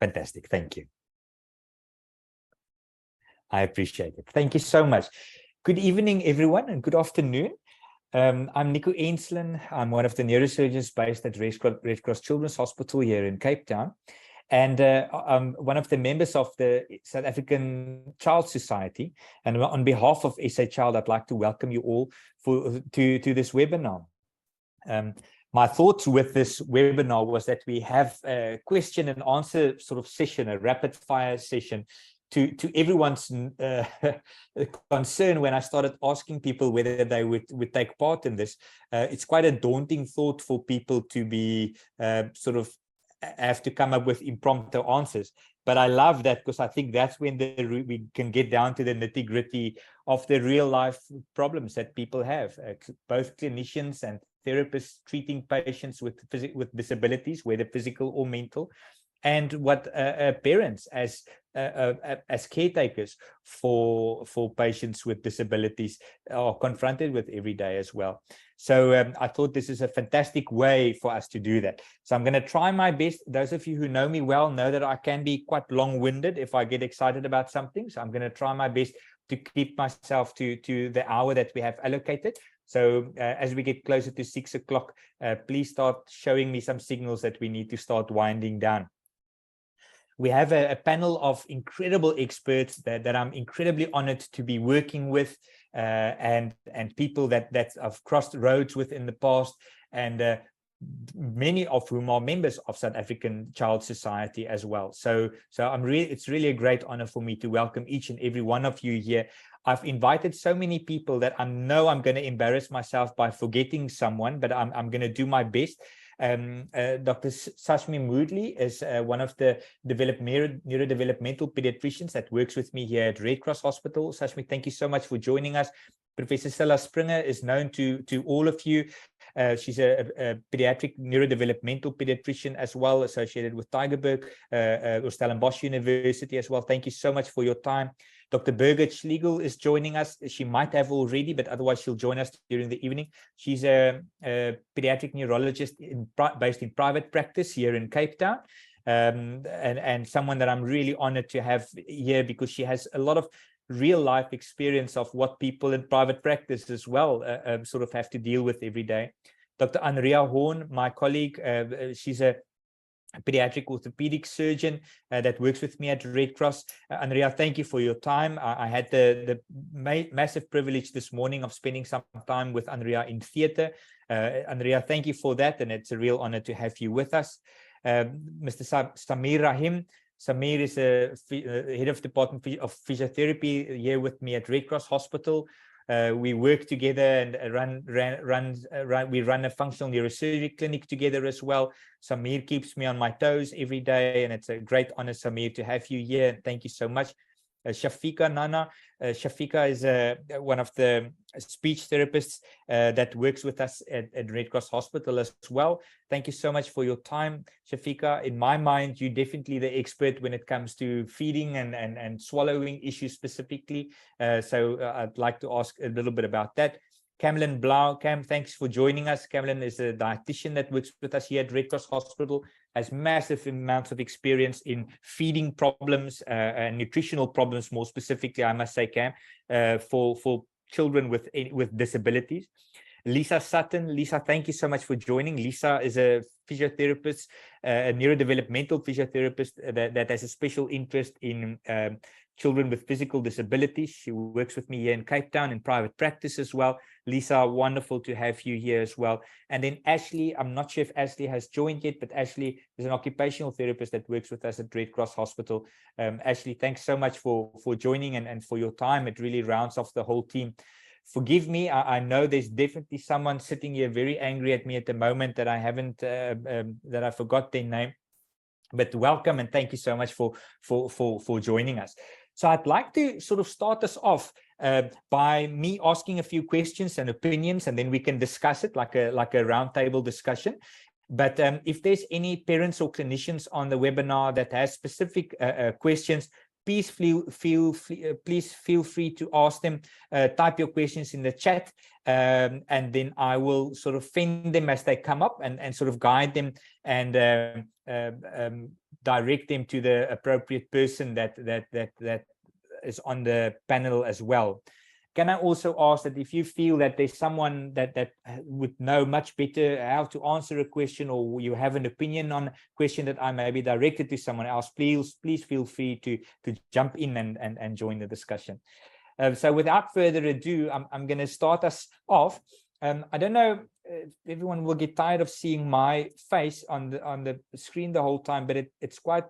Fantastic. Thank you. I appreciate it. Thank you so much. Good evening, everyone, and good afternoon. I'm Nico Enslin. I'm one of the neurosurgeons based at Red Cross Children's Hospital here in Cape Town. And I'm one of the members of the South African Child Society. And on behalf of SA Child, I'd like to welcome you all to this webinar. My thoughts with this webinar was that we have a question and answer sort of session, a rapid fire session, to everyone's concern. When I started asking people whether they would take part in this, it's quite a daunting thought for people to be sort of have to come up with impromptu answers. But I love that, because I think that's when we can get down to the nitty-gritty of the real life problems that people have, both clinicians and therapists treating patients with disabilities, whether physical or mental, and what parents as caretakers for patients with disabilities are confronted with every day as well. So I thought this is a fantastic way for us to do that. So I'm going to try my best. Those of you who know me well know that I can be quite long-winded if I get excited about something. So I'm going to try my best to keep myself to the hour that we have allocated. So as we get closer to 6 o'clock, please start showing me some signals that we need to start winding down. We have a panel of incredible experts that I'm incredibly honored to be working with, and people that I've crossed roads with in the past, and many of whom are members of South African Child Society as well. So it's really a great honor for me to welcome each and every one of you here. I've invited so many people that I know I'm going to embarrass myself by forgetting someone, but I'm going to do my best. Dr. Sasheen Moodley is one of the neurodevelopmental pediatricians that works with me here at Red Cross Hospital. Sasheen, thank you so much for joining us. Professor Stella Springer is known to all of you. She's a pediatric neurodevelopmental pediatrician as well, associated with Tygerberg or Stellenbosch University as well. Thank you so much for your time. Dr. Birgit Schlegel is joining us. She might have already, but otherwise she'll join us during the evening. She's a pediatric neurologist based in private practice here in Cape Town, and someone that I'm really honored to have here, because she has a lot of real life experience of what people in private practice as well sort of have to deal with every day. Dr. Anria Horn, my colleague, she's a pediatric orthopedic surgeon that works with me at Red Cross. Anria, thank you for your time. I had the massive privilege this morning of spending some time with Anria in theatre. Anria, thank you for that, and it's a real honor to have you with us. Mr. Samir Rahim. Samir is a head of Department of Physiotherapy here with me at Red Cross Hospital. We work together and we run a functional neurosurgery clinic together as well. Samir keeps me on my toes every day, and it's a great honor, Samir, to have you here. And thank you so much. Shafika Nana. Shafika is one of the speech therapists that works with us at Red Cross Hospital as well. Thank you so much for your time, Shafika. In my mind, you're definitely the expert when it comes to feeding and swallowing issues specifically. So I'd like to ask a little bit about that. Camlin Blau. Cam, thanks for joining us. Camlin is a dietitian that works with us here at Red Cross Hospital, has massive amounts of experience in feeding problems and nutritional problems, more specifically, I must say, Cam, for children with disabilities. Lisa Sutton. Lisa, thank you so much for joining. Lisa is a physiotherapist, a neurodevelopmental physiotherapist that has a special interest in children with physical disabilities. She works with me here in Cape Town in private practice as well. Lisa, wonderful to have you here as well. And then Ashley, I'm not sure if Ashley has joined yet, but Ashley is an occupational therapist that works with us at Red Cross Hospital. Ashley, thanks so much for joining and for your time. It really rounds off the whole team. Forgive me, I know there's definitely someone sitting here very angry at me at the moment that I haven't, that I forgot their name. But welcome and thank you so much for joining us. So I'd like to sort of start us off by me asking a few questions and opinions, and then we can discuss it like a roundtable discussion. But if there's any parents or clinicians on the webinar that has specific questions, please feel free to ask them. Type your questions in the chat, and then I will sort of fend them as they come up, and sort of guide them and direct them to the appropriate person that is on the panel as well. Can I also ask that if you feel that there's someone that would know much better how to answer a question, or you have an opinion on a question that I may be directed to someone else, please feel free to jump in and join the discussion. So without further ado, I'm going to start us off. I don't know if everyone will get tired of seeing my face on the screen the whole time, but it's quite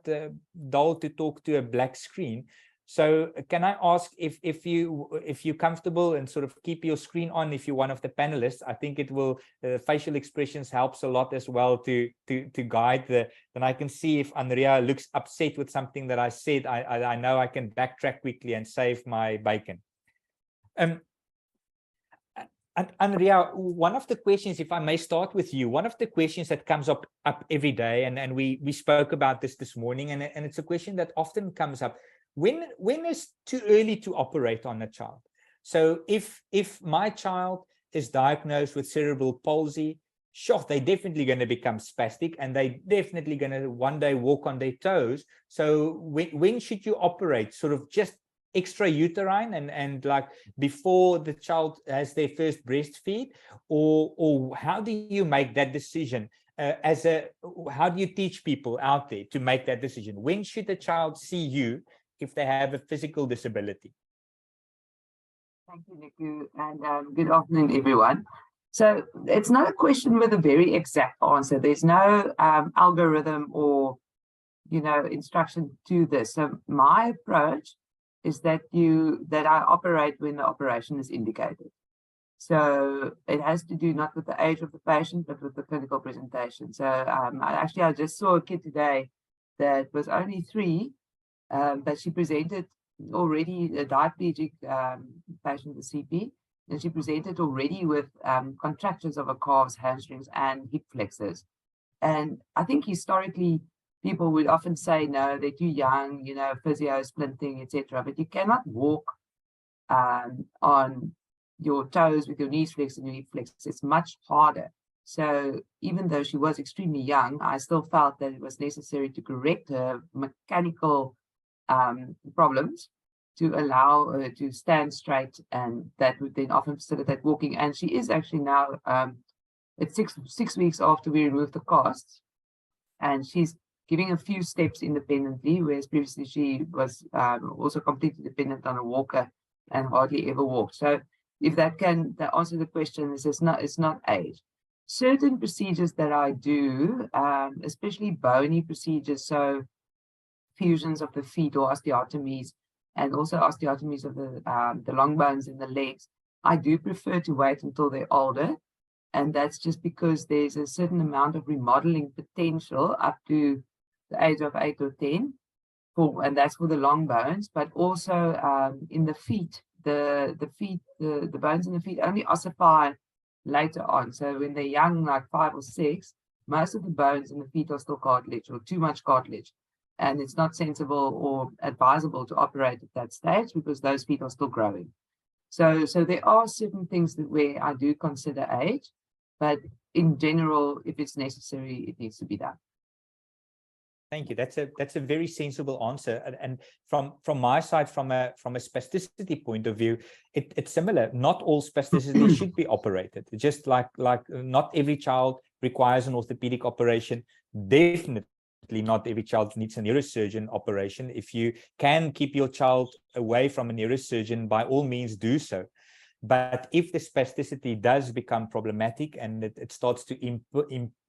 dull to talk to a black screen. So can I ask if you're comfortable and sort of keep your screen on if you're one of the panelists? I think it will facial expressions helps a lot as well to guide then I can see if Anria looks upset with something that I said. I know I can backtrack quickly and save my bacon. Anria, one of the questions, if I may start with you, one of the questions that comes up every day, and we spoke about this morning, and it's a question that often comes up. When is too early to operate on a child? So if my child is diagnosed with cerebral palsy, sure, they're definitely going to become spastic, and they definitely going to one day walk on their toes. So when should you operate? Sort of just extrauterine and like before the child has their first breastfeed, or how do you make that decision? How do you teach people out there to make that decision? When should the child see you if they have a physical disability? Thank you, Niku, and good afternoon, everyone. So it's not a question with a very exact answer. There's no algorithm or, instruction to this. So my approach is that I operate when the operation is indicated. So it has to do not with the age of the patient, but with the clinical presentation. So I just saw a kid today that was only 3, but she presented already a diabetic patient with CP, and she presented already with contractures of her calves, hamstrings, and hip flexors. And I think historically, people would often say, no, they're too young, physio, splinting, etc. But you cannot walk on your toes with your knees flexed and your hip flexed. It's much harder. So even though she was extremely young, I still felt that it was necessary to correct her mechanical problems to allow her to stand straight, and that would then often facilitate walking. And she is actually now at six weeks after we removed the casts, and she's giving a few steps independently, whereas previously she was also completely dependent on a walker and hardly ever walked. So if that answer the question, it's not age. Certain procedures that I do, especially bony procedures, so fusions of the feet or osteotomies, and also osteotomies of the long bones in the legs, I do prefer to wait until they're older. And that's just because there's a certain amount of remodeling potential up to the age of 8 or 10, and that's for the long bones. But also in the feet, the bones in the feet only ossify later on. So when they're young, like 5 or 6, most of the bones in the feet are still cartilage or too much cartilage. And it's not sensible or advisable to operate at that stage because those feet are still growing. So there are certain things where I do consider age, but in general, if it's necessary, it needs to be done. Thank you. That's a very sensible answer. And from my side, from a spasticity point of view, it's similar. Not all spasticity should be operated. Just like not every child requires an orthopedic operation. Definitely not every child needs a neurosurgeon operation. If you can keep your child away from a neurosurgeon, by all means do so. But if the spasticity does become problematic and it starts to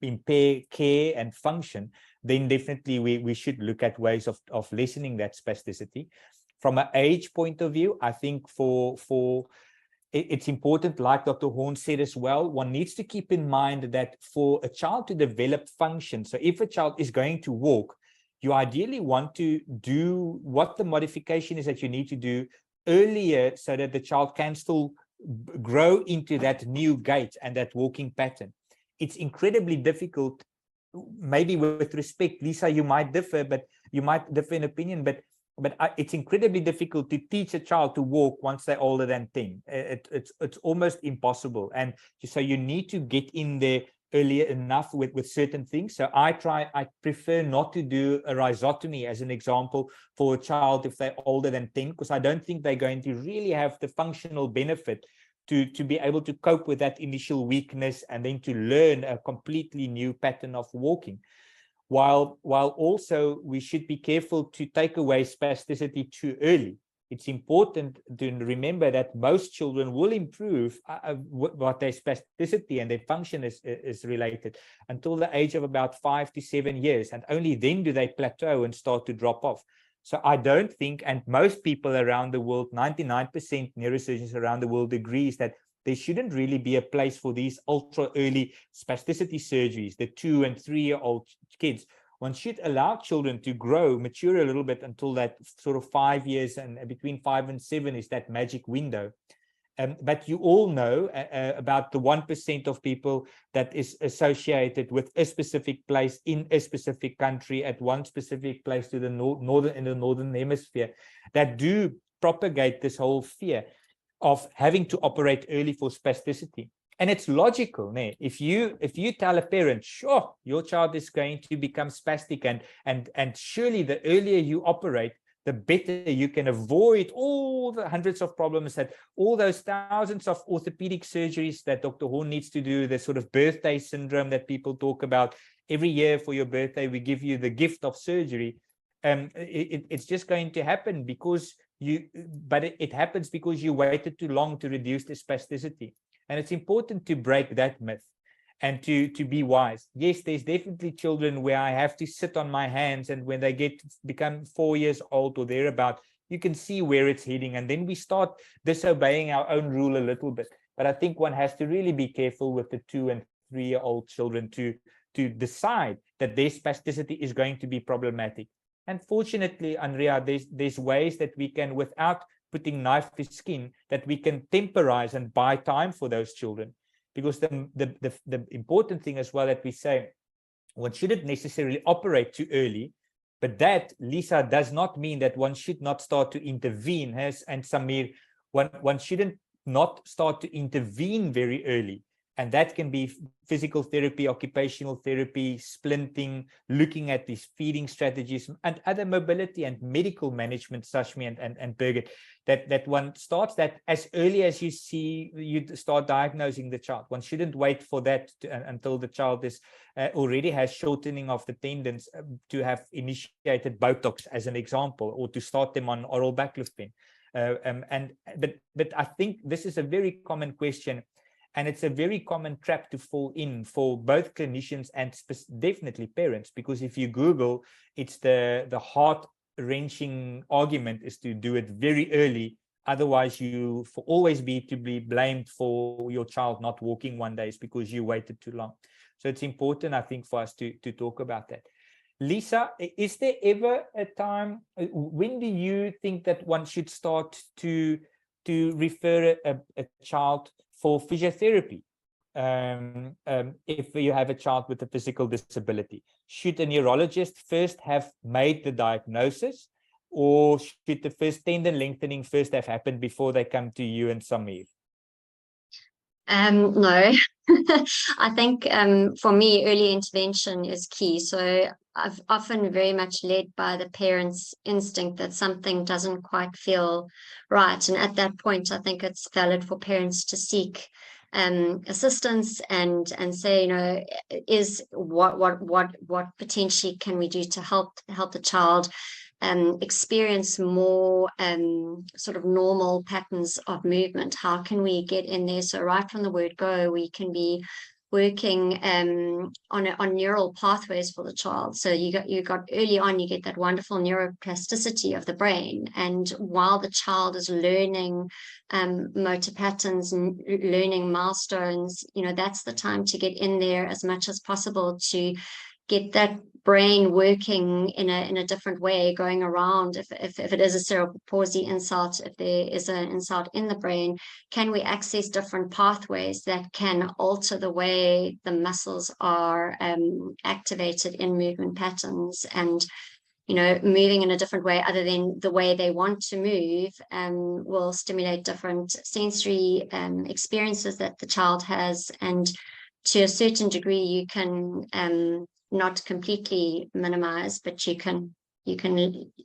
impair care and function, then definitely we should look at ways of lessening that spasticity. From an age point of view, I think it's important, like Dr. Horn said as well, one needs to keep in mind that for a child to develop function, so if a child is going to walk, you ideally want to do what the modification is that you need to do earlier so that the child can still grow into that new gait and that walking pattern. It's incredibly difficult, maybe with respect, Lisa, you might differ in opinion, but but it's incredibly difficult to teach a child to walk once they're older than 10. It's almost impossible. And so you need to get in there earlier enough with certain things. So I prefer not to do a rhizotomy as an example for a child if they're older than 10, because I don't think they're going to really have the functional benefit to be able to cope with that initial weakness and then to learn a completely new pattern of walking. While also we should be careful to take away spasticity too early. It's important to remember that most children will improve what their spasticity and their function is related until the age of about 5 to 7 years, and only then do they plateau and start to drop off. So I don't think, and most people around the world, 99% neurosurgeons around the world agrees that there shouldn't really be a place for these ultra early spasticity surgeries, the 2 and 3 year old kids. One should allow children to grow, mature a little bit until that sort of 5 years, and between 5 and 7 is that magic window. But you all know about the 1% of people that is associated with a specific place in a specific country at one specific place to the northern hemisphere that do propagate this whole fear of having to operate early for spasticity. And it's logical, né? If you tell a parent, sure, your child is going to become spastic, and surely the earlier you operate, the better you can avoid all the hundreds of problems, that all those thousands of orthopedic surgeries that Dr. Horn needs to do, the sort of birthday syndrome that people talk about. Every year for your birthday, we give you the gift of surgery. It's just going to happen because it happens because you waited too long to reduce the spasticity. And it's important to break that myth and to be wise. Yes, there's definitely children where I have to sit on my hands, and when they become 4 years old or thereabout, you can see where it's heading, and then we start disobeying our own rule a little bit. But I think one has to really be careful with the 2 and 3 year old children to decide that their spasticity is going to be problematic. And fortunately, Anria, there's ways that we can, without putting knife to skin, that we can temporize and buy time for those children. Because the important thing as well that we say, one shouldn't necessarily operate too early, but that, Lisa, does not mean that one should not start to intervene. And Samir, one shouldn't not start to intervene very early. And that can be physical therapy, occupational therapy, splinting, looking at these feeding strategies, and other mobility and medical management, Sashmi and Birgit, that one starts that as early as you start diagnosing the child. One shouldn't wait for that until the child is already has shortening of the tendons to have initiated Botox, as an example, or to start them on oral baclofen. But I think this is a very common question. And it's a very common trap to fall in for both clinicians and definitely parents, because if you Google, it's the heart-wrenching argument is to do it very early. Otherwise, you for always be blamed for your child not walking one day is because you waited too long. So it's important, I think, for us to talk about that. Lisa, is there ever a time, when do you think that one should start to refer a child for physiotherapy, if you have a child with a physical disability? Should a neurologist first have made the diagnosis, or should the first tendon lengthening first have happened before they come to you and Samir? No, I think for me, early intervention is key. So I've often very much led by the parent's instinct that something doesn't quite feel right. And at that point, I think it's valid for parents to seek assistance and say, you know, is what potentially can we do to help the child experience more sort of normal patterns of movement? How can we get in there? So right from the word go, we can be working on neural pathways for the child. So you got early on, you get that wonderful neuroplasticity of the brain, and while the child is learning motor patterns and learning milestones, you know, that's the time to get in there as much as possible to get that brain working in a different way, going around. If it is a cerebral palsy insult, if there is an insult in the brain, can we access different pathways that can alter the way the muscles are activated in movement patterns? And moving in a different way other than the way they want to move will stimulate different sensory experiences that the child has. And to a certain degree, you can not completely minimize, but you can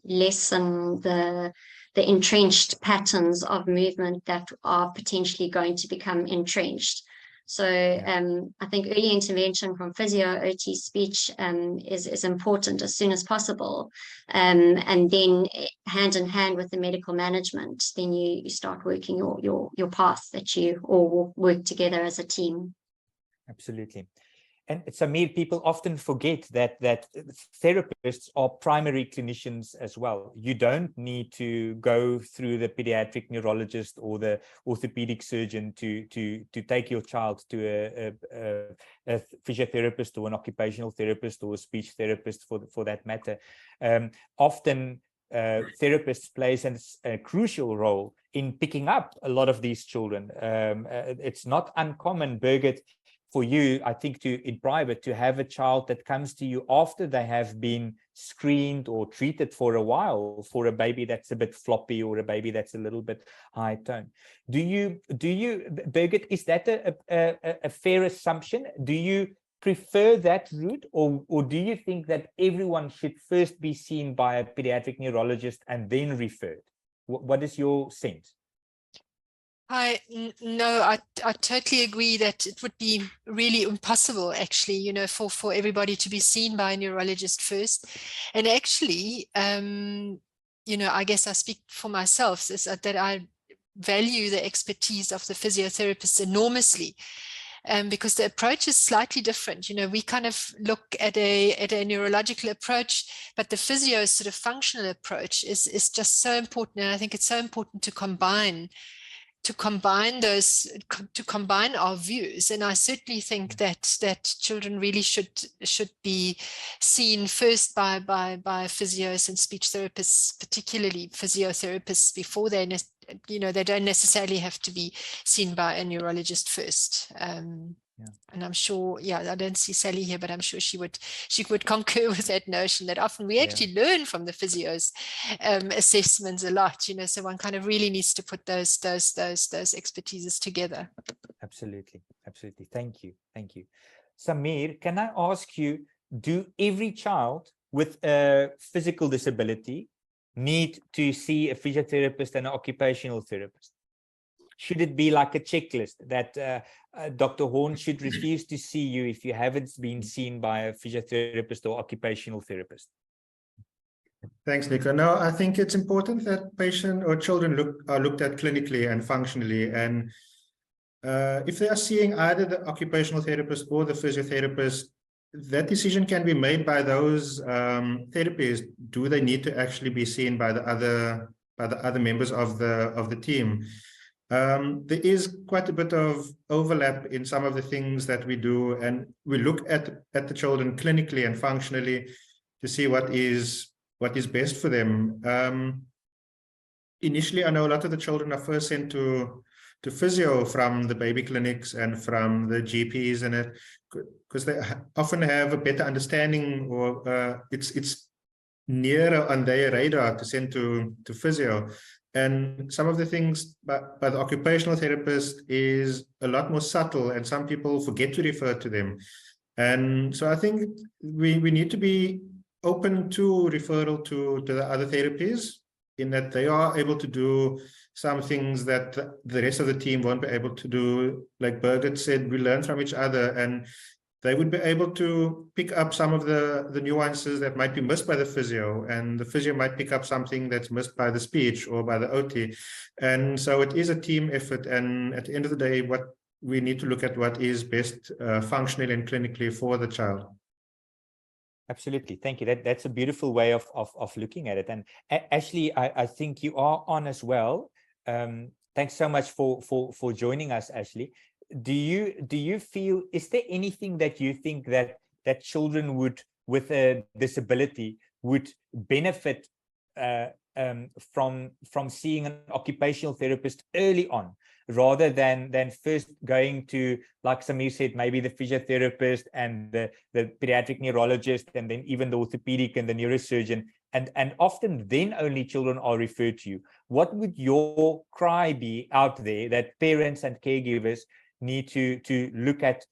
lessen the entrenched patterns of movement that are potentially going to become entrenched. So I think early intervention from physio, OT, speech is important as soon as possible. And then hand in hand with the medical management, then you start working your path that you all work together as a team. Absolutely. And Sameer, people often forget that therapists are primary clinicians as well. You don't need to go through the pediatric neurologist or the orthopedic surgeon to take your child to a physiotherapist or an occupational therapist or a speech therapist for that matter. Often therapists plays a crucial role in picking up a lot of these children. It's not uncommon, Birgit, for you, I think, in private, to have a child that comes to you after they have been screened or treated for a while for a baby that's a bit floppy or a baby that's a little bit high tone. Do you, Birgit, is that a fair assumption? Do you prefer that route, or do you think that everyone should first be seen by a pediatric neurologist and then referred? What is your sense? No, I totally agree that it would be really impossible, actually, for everybody to be seen by a neurologist first. And actually, I guess I speak for myself, is that I value the expertise of the physiotherapists enormously. Because the approach is slightly different. We kind of look at a neurological approach, but the physio sort of functional approach is just so important. And I think it's so important to combine our views. And I certainly think that children really should be seen first by physios and speech therapists, particularly physiotherapists, before they don't necessarily have to be seen by a neurologist first. And I'm sure, I don't see Sally here, but I'm sure she would concur with that notion that often we actually learn from the physios assessments a lot, so one kind of really needs to put those expertises together. Absolutely. Thank you. Sameer, can I ask you, do every child with a physical disability need to see a physiotherapist and an occupational therapist? Should it be like a checklist that Dr. Horn should refuse to see you if you haven't been seen by a physiotherapist or occupational therapist? Thanks, Nicola. No, I think it's important that patient or children are looked at clinically and functionally. And if they are seeing either the occupational therapist or the physiotherapist, that decision can be made by those therapists. Do they need to actually be seen by the other members of the team? There is quite a bit of overlap in some of the things that we do, and we look at the children clinically and functionally to see what is best for them. Initially, I know a lot of the children are first sent to physio from the baby clinics and from the GPs, and it because they often have a better understanding, or it's nearer on their radar to send to physio. And some of the things by the occupational therapist is a lot more subtle, and some people forget to refer to them. And so I think we need to be open to referral to the other therapies, in that they are able to do some things that the rest of the team won't be able to do. Like Birgit said, we learn from each other, and they would be able to pick up some of the nuances that might be missed by the physio, and the physio might pick up something that's missed by the speech or by the OT. And so it is a team effort, and at the end of the day, what we need to look at what is best functionally and clinically for the child. Absolutely. Thank you. That's a beautiful way of looking at it. And Ashley, I think you are on as well. Thanks so much for joining us, Ashley. Do you feel, is there anything that you think that children with a disability would benefit from seeing an occupational therapist early on, rather than first going to, like Sameer said, maybe the physiotherapist and the pediatric neurologist, and then even the orthopedic and the neurosurgeon, and often then only children are referred to you. What would your cry be out there that parents and caregivers need to look at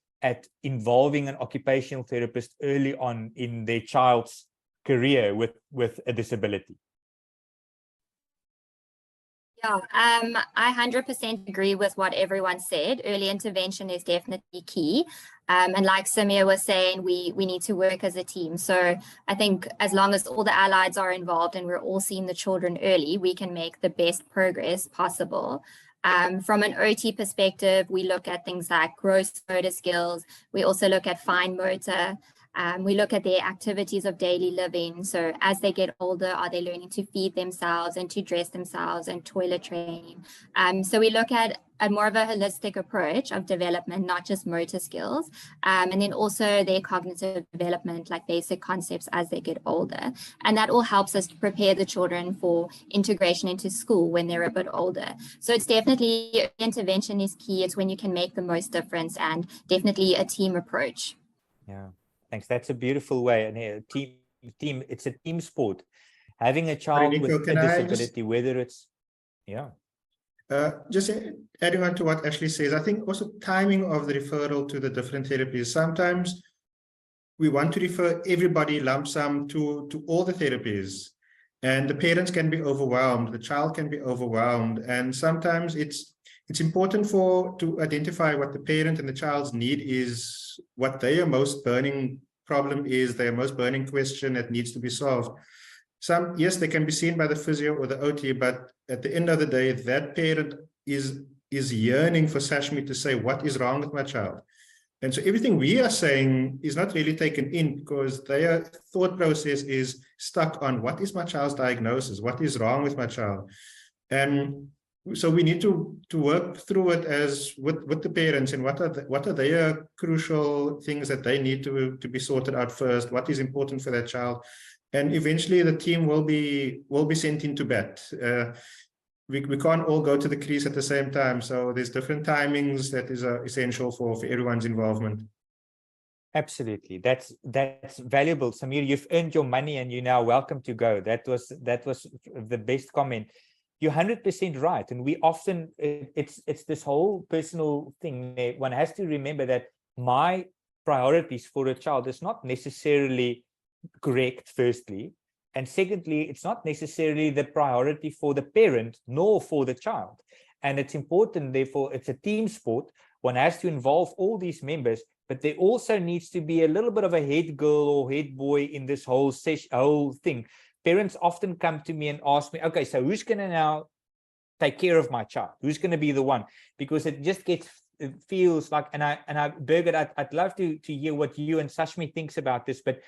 involving an occupational therapist early on in their child's career with a disability? Yeah, I 100% agree with what everyone said. Early intervention is definitely key. And like Samir was saying, we need to work as a team. So I think as long as all the allies are involved and we're all seeing the children early, we can make the best progress possible. From an OT perspective, we look at things like gross motor skills. We also look at fine motor. We look at their activities of daily living. So as they get older, are they learning to feed themselves and to dress themselves and toilet training? So we look at a more of a holistic approach of development, not just motor skills, and then also their cognitive development, like basic concepts as they get older. And that all helps us to prepare the children for integration into school when they're a bit older. So it's definitely, intervention is key. It's when you can make the most difference, and definitely a team approach. Yeah. Thanks. That's a beautiful way. And team, it's a team sport. Having a child Nico, with a disability, whether it's, just adding on to what Ashley says, I think also timing of the referral to the different therapies. Sometimes we want to refer everybody lump sum to all the therapies, and the parents can be overwhelmed, the child can be overwhelmed, and sometimes it's important to identify what the parent and the child's need is, what their most burning problem is, their most burning question that needs to be solved. Yes, they can be seen by the physio or the OT, but at the end of the day, that parent is yearning for Sasheen to say, what is wrong with my child? And so everything we are saying is not really taken in, because their thought process is stuck on, what is my child's diagnosis? What is wrong with my child? And so we need to work through it as with the parents, and what are their crucial things that they need to be sorted out first, what is important for that child. And eventually the team will be sent into bat. We can't all go to the crease at the same time. So there's different timings that is essential for everyone's involvement. absolutely. That's valuable. Samir, you've earned your money and you're now welcome to go. That was the best comment. You're 100% right. And we often, it's this whole personal thing. One has to remember that my priorities for a child is not necessarily correct, firstly. And secondly, it's not necessarily the priority for the parent nor for the child. And it's important, therefore, it's a team sport. One has to involve all these members, but there also needs to be a little bit of a head girl or head boy in this whole thing. Parents often come to me and ask me, okay, so who's going to now take care of my child? Who's going to be the one? Because it just it feels like, and I Birgit, I'd love to hear what you and Sasheen thinks about this, but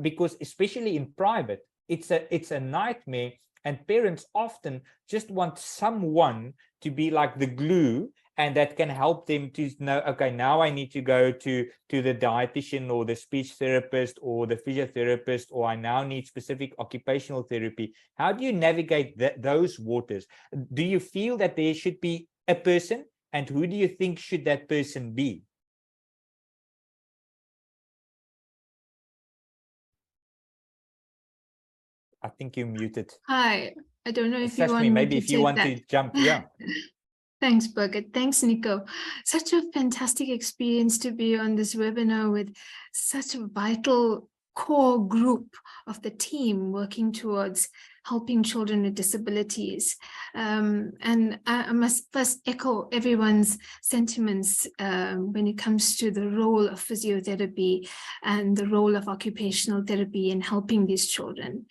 because especially in private, it's a nightmare, and parents often just want someone to be like the glue, and that can help them to know, okay, now I need to go to the dietitian or the speech therapist or the physiotherapist, or I now need specific occupational therapy. How do you navigate those waters? Do you feel that there should be a person, and who do you think should that person be? I think you're muted. Hi, I don't know if you want me, me maybe to if you take want that. to jump, yeah. Thanks, Birgit. Thanks, Nico. Such a fantastic experience to be on this webinar with such a vital core group of the team working towards helping children with disabilities. And I must first echo everyone's sentiments when it comes to the role of physiotherapy and the role of occupational therapy in helping these children.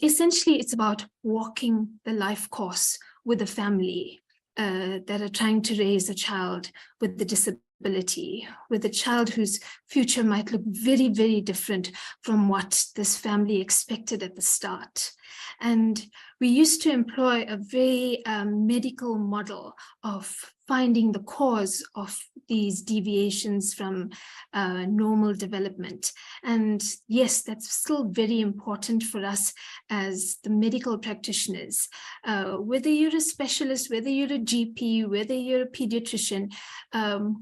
Essentially, it's about walking the life course with a family that are trying to raise a child with the disability, with a child whose future might look very, very different from what this family expected at the start. And we used to employ a very medical model of finding the cause of these deviations from normal development. And yes, that's still very important for us as the medical practitioners. Whether you're a specialist, whether you're a GP, whether you're a pediatrician,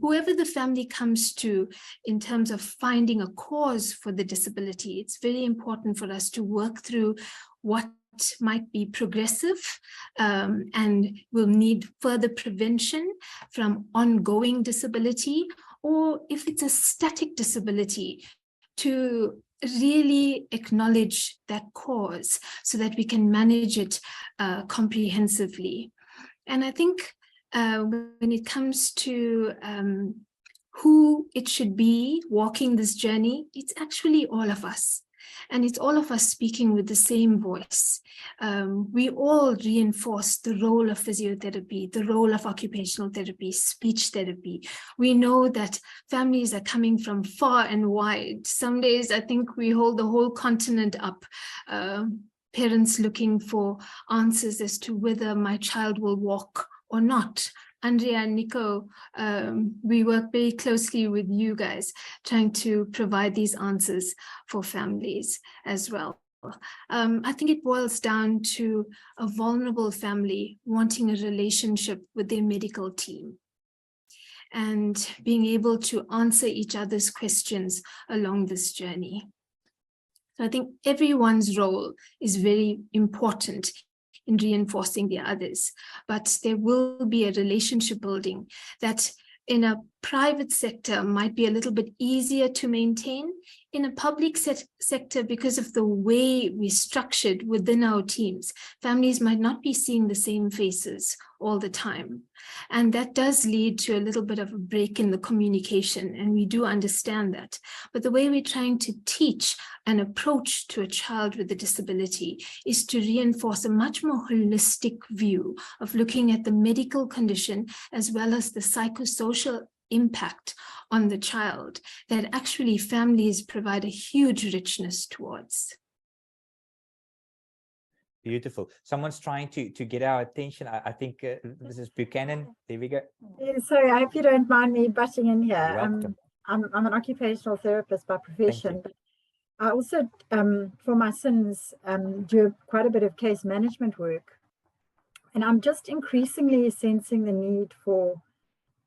whoever the family comes to in terms of finding a cause for the disability, it's very important for us to work through what might be progressive and will need further prevention from ongoing disability, or if it's a static disability, to really acknowledge that cause so that we can manage it comprehensively. And I think when it comes to who it should be walking this journey, it's actually all of us. And it's all of us speaking with the same voice. We all reinforce the role of physiotherapy, the role of occupational therapy, speech therapy. We know that families are coming from far and wide. Some days I think we hold the whole continent up. Parents looking for answers as to whether my child will walk or not. Anria and Nico, we work very closely with you guys, trying to provide these answers for families as well. I think it boils down to a vulnerable family wanting a relationship with their medical team and being able to answer each other's questions along this journey. So I think everyone's role is very important in reinforcing the others, but there will be a relationship building that in a private sector might be a little bit easier to maintain. In a public sector, because of the way we structured within our teams, families might not be seeing the same faces all the time. And that does lead to a little bit of a break in the communication, and we do understand that. But the way we're trying to teach an approach to a child with a disability is to reinforce a much more holistic view of looking at the medical condition as well as the psychosocial impact on the child, that actually families provide a huge richness towards. Beautiful. Someone's trying to get our attention. I think this is Buchanan. There we go. Yeah, sorry, I hope you don't mind me butting in here. Welcome. I'm an occupational therapist by profession, but I also, for my sins, do quite a bit of case management work. And I'm just increasingly sensing the need for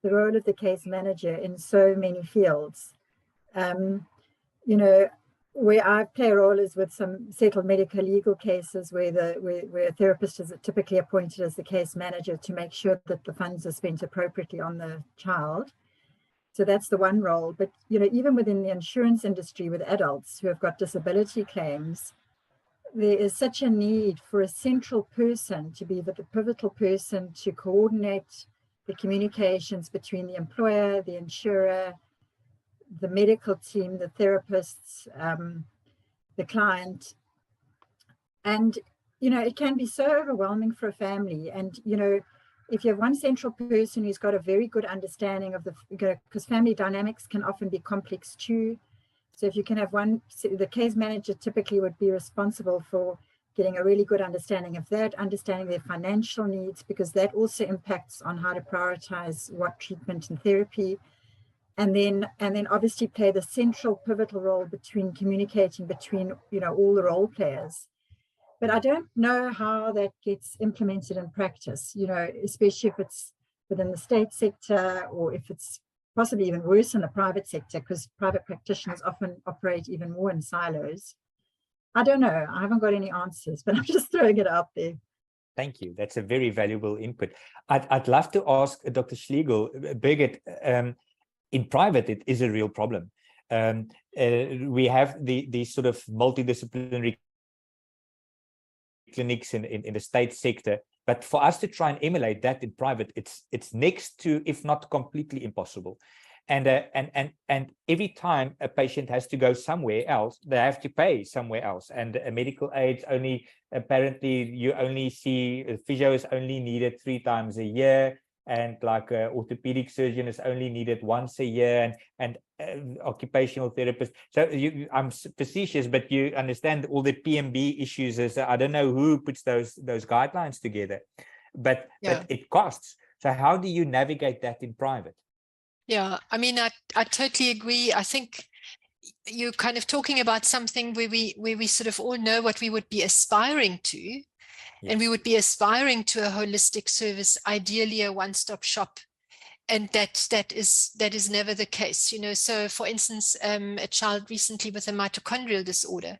the role of the case manager in so many fields. You know, where I play a role is with some settled medical legal cases where a therapist is typically appointed as the case manager to make sure that the funds are spent appropriately on the child. So that's the one role. But, you know, even within the insurance industry with adults who have got disability claims, there is such a need for a central person to be the pivotal person to coordinate the communications between the employer, the insurer, the medical team, the therapists, the client. And, you know, it can be so overwhelming for a family. And, you know, if you have one central person who's got a very good understanding of because family dynamics can often be complex too. So if you can have one, the case manager typically would be responsible for getting a really good understanding of that, understanding their financial needs, because that also impacts on how to prioritize what treatment and therapy. And then obviously play the central pivotal role between communicating between, you know, all the role players. But I don't know how that gets implemented in practice, you know, especially if it's within the state sector or if it's possibly even worse in the private sector, because private practitioners often operate even more in silos. I don't know. I haven't got any answers, but I'm just throwing it out there. Thank you. That's a very valuable input. I'd love to ask Dr. Schlegel, Birgit, in private, it is a real problem. We have these sort of multidisciplinary clinics in the state sector, but for us to try and emulate that in private, it's next to, if not completely impossible. And every time a patient has to go somewhere else, they have to pay somewhere else. And a medical aid only, apparently you only see physios only needed 3 times a year. And like an orthopedic surgeon is only needed once a year, and occupational therapist. So I'm facetious, but you understand all the PMB issues. Is I don't know who puts those guidelines together, but it costs. So how do you navigate that in private? Yeah, I mean, I totally agree. I think you're kind of talking about something where we sort of all know what we would be aspiring to. Yes. And we would be aspiring to a holistic service, ideally a one-stop shop. And that is never the case, you know. So for instance, a child recently with a mitochondrial disorder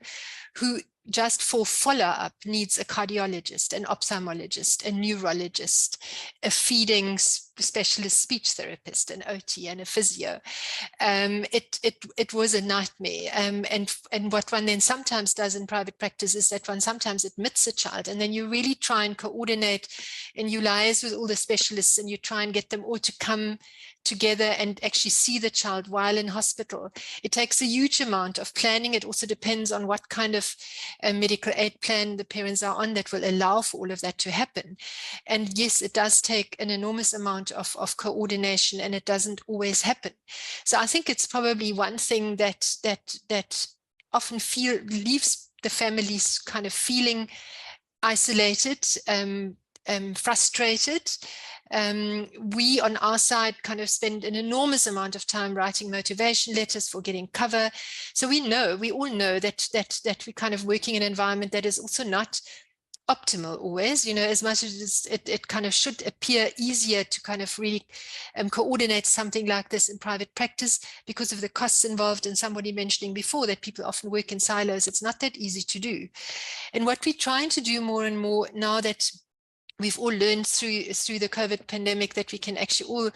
who just for follow-up needs a cardiologist, an ophthalmologist, a neurologist, a feeding specialist speech therapist, an OT, and a physio. It was a nightmare. And what one then sometimes does in private practice is that one sometimes admits a child, and then you really try and coordinate, and you liaise with all the specialists, and you try and get them all to come together and actually see the child while in hospital. It takes a huge amount of planning. It also depends on what kind of medical aid plan the parents are on that will allow for all of that to happen. And yes, it does take an enormous amount of coordination, and it doesn't always happen. So I think it's probably one thing that often leaves the families kind of feeling isolated, frustrated. We on our side kind of spend an enormous amount of time writing motivation letters for getting cover. So we all know that we're kind of working in an environment that is also not optimal always, you know, as much as it kind of should appear easier to kind of really coordinate something like this in private practice because of the costs involved, and somebody mentioning before that people often work in silos. It's not that easy to do. And what we're trying to do more and more now that we've all learned through the COVID pandemic that we can actually all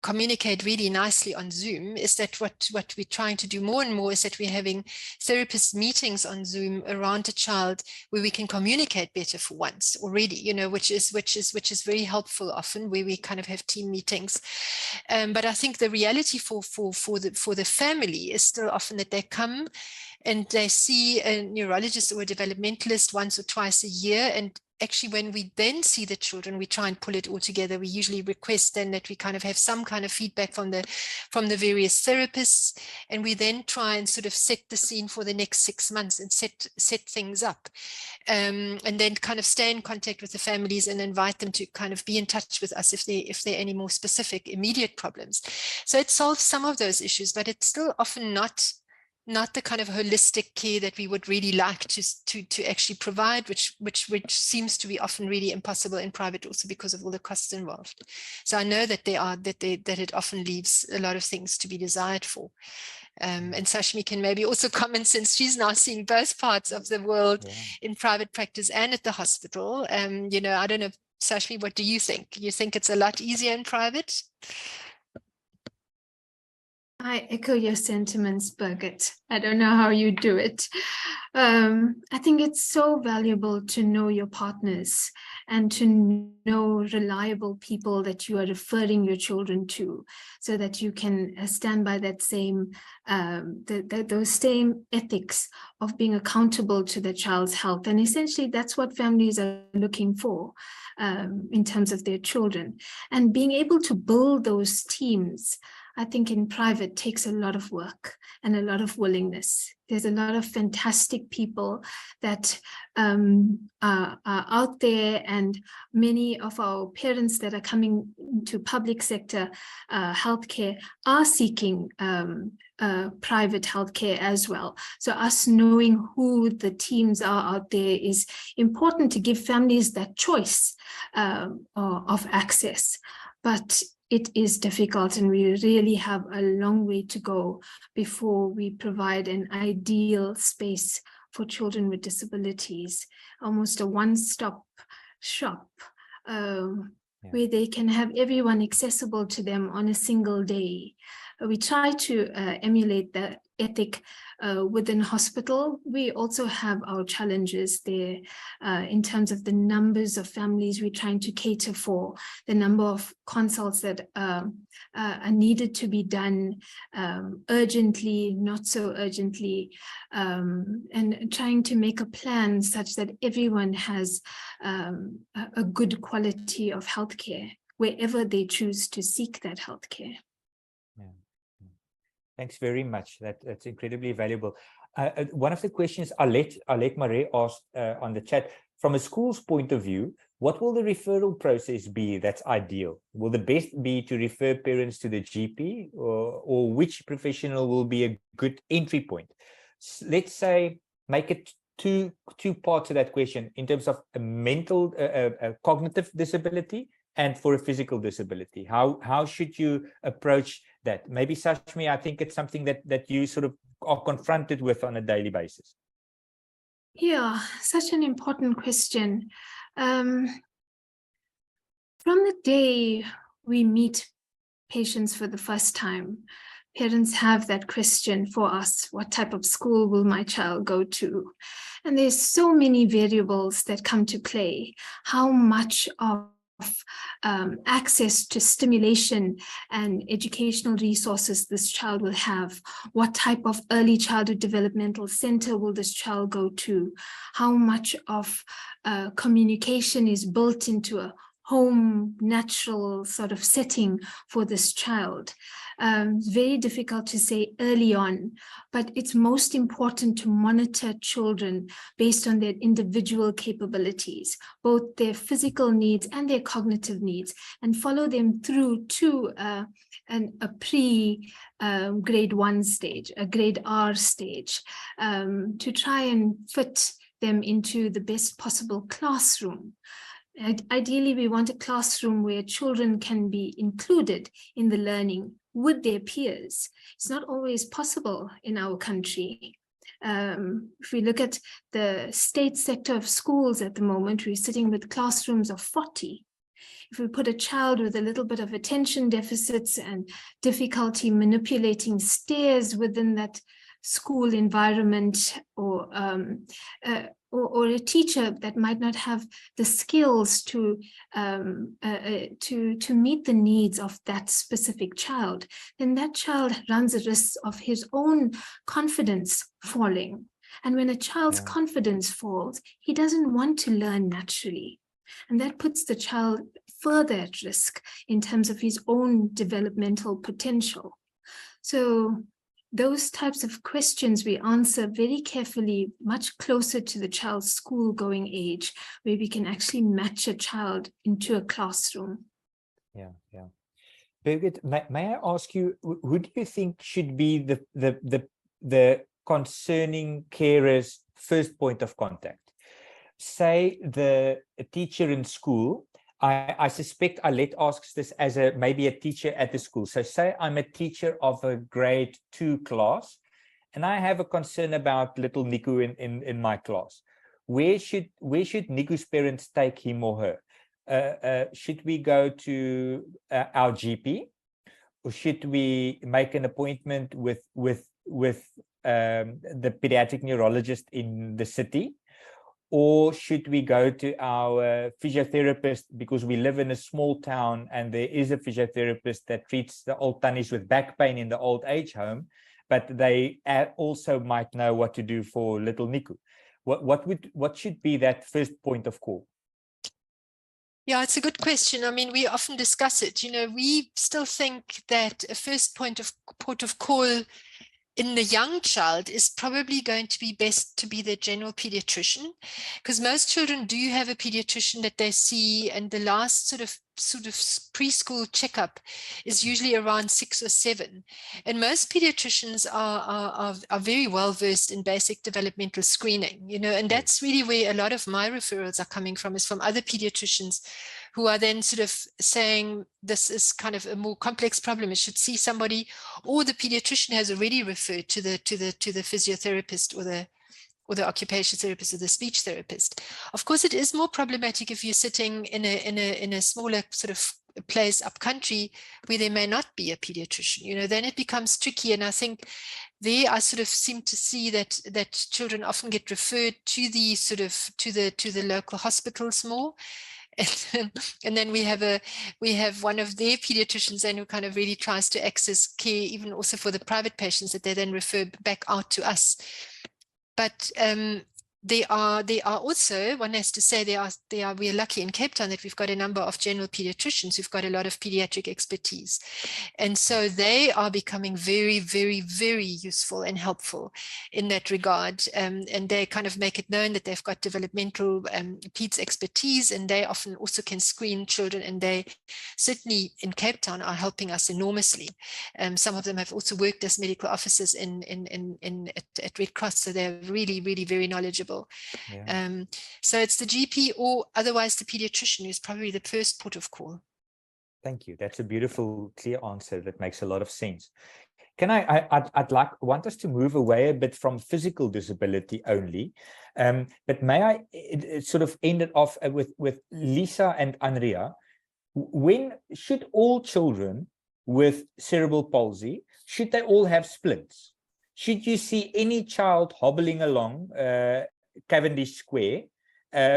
communicate really nicely on Zoom, is that what we're trying to do more and more is that we're having therapist meetings on Zoom around a child where we can communicate better for once already, you know, which is very helpful often, where we kind of have team meetings. But I think the reality for the family is still often that they come and they see a neurologist or a developmentalist once or twice a year, and actually when we then see the children, we try and pull it all together. We usually request then that we kind of have some kind of feedback from the various therapists, and we then try and sort of set the scene for the next 6 months and set things up, and then kind of stay in contact with the families and invite them to kind of be in touch with us if there are any more specific immediate problems. So it solves some of those issues, but it's still often not the kind of holistic care that we would really like to actually provide, which seems to be often really impossible in private, also because of all the costs involved. So I know that that it often leaves a lot of things to be desired for. And Sasheen can maybe also comment, since she's now seeing both parts of the world in private practice and at the hospital. You know, I don't know, Sasheen, what do you think? You think it's a lot easier in private? I echo your sentiments, Birgit. I don't know how you do it. I think it's so valuable to know your partners and to know reliable people that you are referring your children to, so that you can stand by that same, those same ethics of being accountable to the child's health. And essentially, that's what families are looking for in terms of their children. And being able to build those teams, I think in private, takes a lot of work and a lot of willingness. There's a lot of fantastic people that are out there, and many of our parents that are coming to public sector healthcare are seeking private healthcare as well. So us knowing who the teams are out there is important to give families that choice of access. But it is difficult, and we really have a long way to go before we provide an ideal space for children with disabilities, almost a one-stop shop where they can have everyone accessible to them on a single day. We try to emulate that ethic within hospital. We also have our challenges there in terms of the numbers of families we're trying to cater for, the number of consults that are needed to be done urgently, not so urgently, and trying to make a plan such that everyone has a good quality of healthcare wherever they choose to seek that healthcare. Thanks very much. That's incredibly valuable. One of the questions Alet Marais asked on the chat, from a school's point of view, what will the referral process be that's ideal? Will the best be to refer parents to the GP, or which professional will be a good entry point? Let's say, make it two parts of that question in terms of a mental, a cognitive disability and for a physical disability. How should you approach that? Maybe Sashmi, I think it's something that you sort of are confronted with on a daily basis. Yeah, such an important question. From the day we meet patients for the first time, parents have that question for us: what type of school will my child go to? And there's so many variables that come to play. How much of access to stimulation and educational resources this child will have, what type of early childhood developmental center will this child go to, how much of communication is built into a home natural sort of setting for this child. It's very difficult to say early on, but it's most important to monitor children based on their individual capabilities, both their physical needs and their cognitive needs, and follow them through to a pre-grade 1 stage, a grade R stage, to try and fit them into the best possible classroom. Ideally, we want a classroom where children can be included in the learning with their peers. It's not always possible in our country. If we look at the state sector of schools at the moment, we're sitting with classrooms of 40. If we put a child with a little bit of attention deficits and difficulty manipulating stairs within that school environment, or a teacher that might not have the skills to meet the needs of that specific child, then that child runs a risk of his own confidence falling. And when a child's confidence falls, he doesn't want to learn naturally. And that puts the child further at risk in terms of his own developmental potential. So those types of questions we answer very carefully, much closer to the child's school-going age, where we can actually match a child into a classroom. Yeah. Birgit, may I ask you, who do you think should be the concerning carer's first point of contact? Say a teacher in school. I suspect Alet asks this as maybe a teacher at the school. So say I'm a teacher of a grade 2 class, and I have a concern about little Niku in my class. Where should Niku's parents take him or her? Should we go to our GP, or should we make an appointment with the pediatric neurologist in the city? Or should we go to our physiotherapist, because we live in a small town and there is a physiotherapist that treats the old tannies with back pain in the old age home, but they also might know what to do for little Niku? What should be that first point of call? Yeah, it's a good question. I mean, we often discuss it. We still think that a first point of call in the young child is probably going to be best to be the general pediatrician, because most children do have a pediatrician that they see, and the last sort of preschool checkup is usually around 6 or 7. And most pediatricians are very well versed in basic developmental screening, and that's really where a lot of my referrals are coming from, is from other pediatricians who are then sort of saying this is kind of a more complex problem, it should see somebody, or the pediatrician has already referred to the physiotherapist or the occupational therapist or the speech therapist. Of course, it is more problematic if you're sitting in a smaller sort of place up country where there may not be a pediatrician. Then it becomes tricky. And I think there I sort of seem to see that children often get referred to the sort of to the local hospitals more. And then we have one of their pediatricians then who kind of really tries to access care, even also for the private patients, that they then refer back out to us. But there are also, one has to say, we're lucky in Cape Town that we've got a number of general pediatricians who've got a lot of pediatric expertise. And so they are becoming very, very, very useful and helpful in that regard. And they kind of make it known that they've got developmental peds expertise, and they often also can screen children, and they certainly in Cape Town are helping us enormously. Some of them have also worked as medical officers at Red Cross, so they're really, really very knowledgeable. Yeah. So it's the GP or otherwise the pediatrician who's probably the first port of call. Thank you. That's a beautiful, clear answer that makes a lot of sense. Can I'd want us to move away a bit from physical disability only, but may I sort of end it off with Lisa and Anria. When should all children with cerebral palsy, should they all have splints? Should you see any child hobbling along Cavendish Square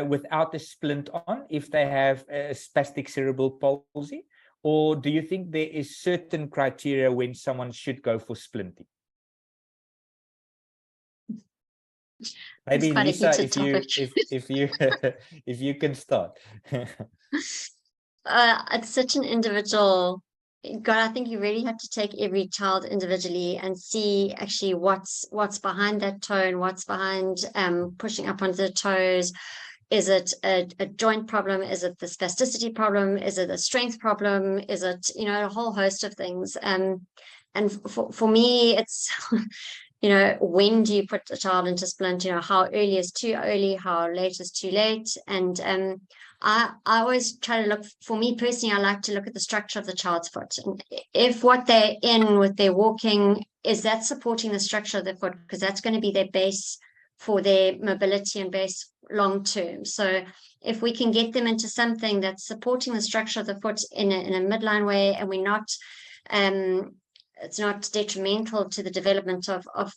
without a splint on if they have spastic cerebral palsy? Or do you think there is certain criteria when someone should go for splinting? Maybe Lisa, if you can start. It's such an individual. God, I think you really have to take every child individually and see actually what's behind that tone, what's behind pushing up onto the toes. Is it a joint problem? Is it the spasticity problem? Is it a strength problem? Is it, a whole host of things? And for me, it's, when do you put a child into splint? How early is too early? How late is too late? And I always try to look, for me personally, I like to look at the structure of the child's foot. And if what they're in with their walking, is that supporting the structure of their foot? Because that's going to be their base for their mobility and base long term. So if we can get them into something that's supporting the structure of the foot in a midline way, and we're not it's not detrimental to the development of are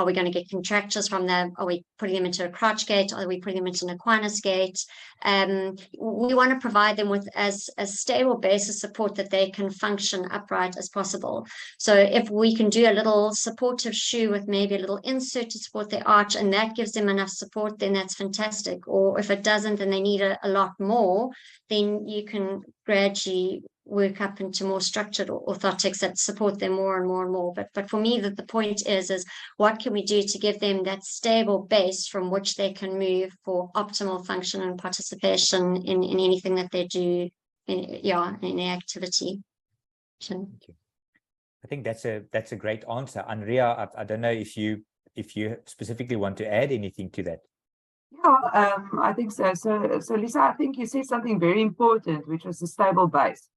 we going to get contractures from them? Are we putting them into a crouch gait? Are we putting them into an equinus gait? We want to provide them with as stable base of support that they can function upright as possible. So if we can do a little supportive shoe with maybe a little insert to support their arch, and that gives them enough support, then that's fantastic. Or if it doesn't and they need a lot more, then you can gradually work up into more structured orthotics that support them more and more and more. But for me, the point is what can we do to give them that stable base from which they can move for optimal function and participation in anything that they do in their activity. Thank you. I think that's a great answer. Anria, I don't know if you specifically want to add anything to that. Yeah, I think so. So Lisa, I think you said something very important, which was the stable base.